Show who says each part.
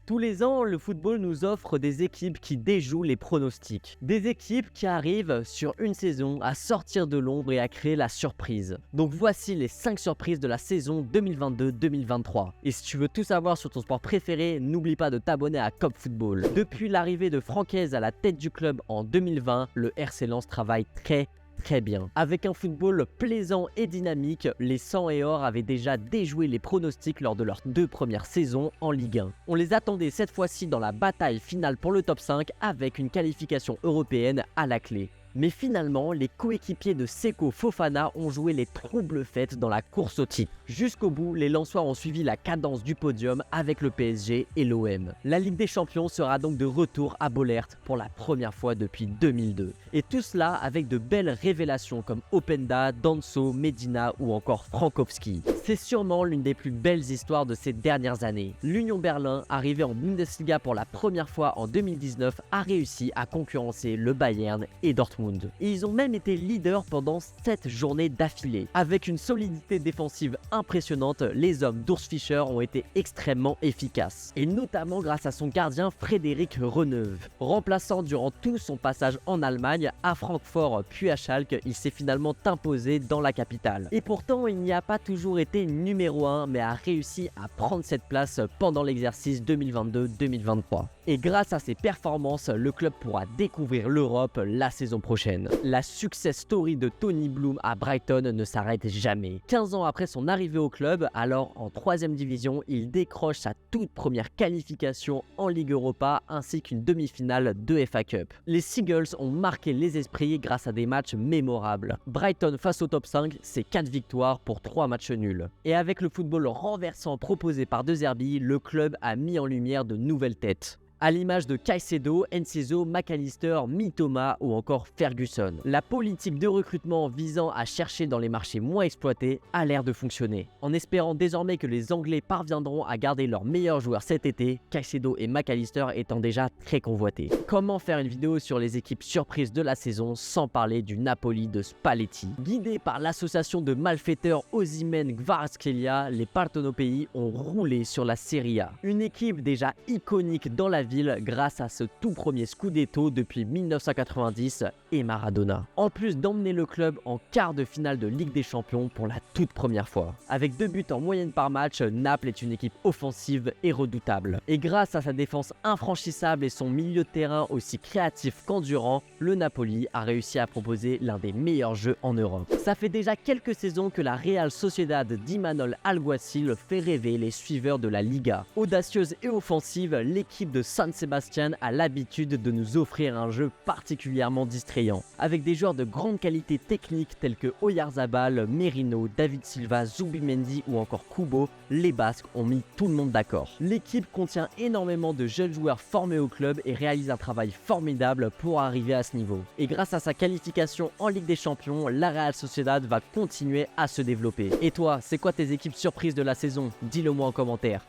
Speaker 1: Tous les ans, le football nous offre des équipes qui déjouent les pronostics. Des équipes qui arrivent sur une saison à sortir de l'ombre et à créer la surprise. Donc voici les 5 surprises de la saison 2022-2023. Et si tu veux tout savoir sur ton sport préféré, n'oublie pas de t'abonner à Cop Football. Depuis l'arrivée de Francaise à la tête du club en 2020, le RC Lens travaille très bien. Avec un football plaisant et dynamique, les 100 et or avaient déjà déjoué les pronostics lors de leurs 2 premières saisons en Ligue 1. On les attendait cette fois-ci dans la bataille finale pour le top 5 avec une qualification européenne à la clé. Mais finalement, les coéquipiers de Seko Fofana ont joué les troubles fêtes dans la course au titre. Jusqu'au bout, les Lensois ont suivi la cadence du podium avec le PSG et l'OM. La Ligue des Champions sera donc de retour à Bollaert pour la première fois depuis 2002. Et tout cela avec de belles révélations comme Openda, Danso, Medina ou encore Frankowski. C'est sûrement l'une des plus belles histoires de ces dernières années. L'Union Berlin, arrivée en Bundesliga pour la première fois en 2019, a réussi à concurrencer le Bayern et Dortmund. Et ils ont même été leaders pendant 7 journées d'affilée. Avec une solidité défensive impressionnante, les hommes d'Urs Fischer ont été extrêmement efficaces. Et notamment grâce à son gardien Frédéric Reneuve. Remplaçant durant tout son passage en Allemagne, à Francfort puis à Schalke, il s'est finalement imposé dans la capitale. Et pourtant, il n'y a pas toujours été numéro 1, mais a réussi à prendre cette place pendant l'exercice 2022-2023. Et grâce à ses performances, le club pourra découvrir l'Europe la saison prochaine. La success story de Tony Bloom à Brighton ne s'arrête jamais. 15 ans après son arrivée au club, alors en 3ème division, il décroche sa toute première qualification en Ligue Europa ainsi qu'une demi-finale de FA Cup. Les Seagulls ont marqué les esprits grâce à des matchs mémorables. Brighton face au top 5, c'est 4 victoires pour 3 matchs nuls. Et avec le football renversant proposé par De Zerbi, le club a mis en lumière de nouvelles têtes. À l'image de Caicedo, Enciso, McAllister, Mitoma ou encore Ferguson. La politique de recrutement visant à chercher dans les marchés moins exploités a l'air de fonctionner. En espérant désormais que les Anglais parviendront à garder leurs meilleurs joueurs cet été, Caicedo et McAllister étant déjà très convoités. Comment faire une vidéo sur les équipes surprises de la saison sans parler du Napoli de Spalletti? Guidés par l'association de malfaiteurs Osimhen Kvaratskhelia, les Partenopei ont roulé sur la Serie A. Une équipe déjà iconique dans la ville grâce à ce tout premier Scudetto depuis 1990 et Maradona. En plus d'emmener le club en quart de finale de Ligue des Champions pour la toute première fois. Avec 2 buts en moyenne par match, Naples est une équipe offensive et redoutable. Et grâce à sa défense infranchissable et son milieu de terrain aussi créatif qu'endurant, le Napoli a réussi à proposer l'un des meilleurs jeux en Europe. Ça fait déjà quelques saisons que la Real Sociedad d'Imanol Alguacil fait rêver les suiveurs de la Liga. Audacieuse et offensive, l'équipe de San Sebastian a l'habitude de nous offrir un jeu particulièrement distrayant, avec des joueurs de grande qualité technique tels que Oyarzabal, Merino, David Silva, Zubimendi ou encore Kubo. Les Basques ont mis tout le monde d'accord. L'équipe contient énormément de jeunes joueurs formés au club et réalise un travail formidable pour arriver à ce niveau. Et grâce à sa qualification en Ligue des Champions, la Real Sociedad va continuer à se développer. Et toi, c'est quoi tes équipes surprises de la saison? Dis-le moi en commentaire.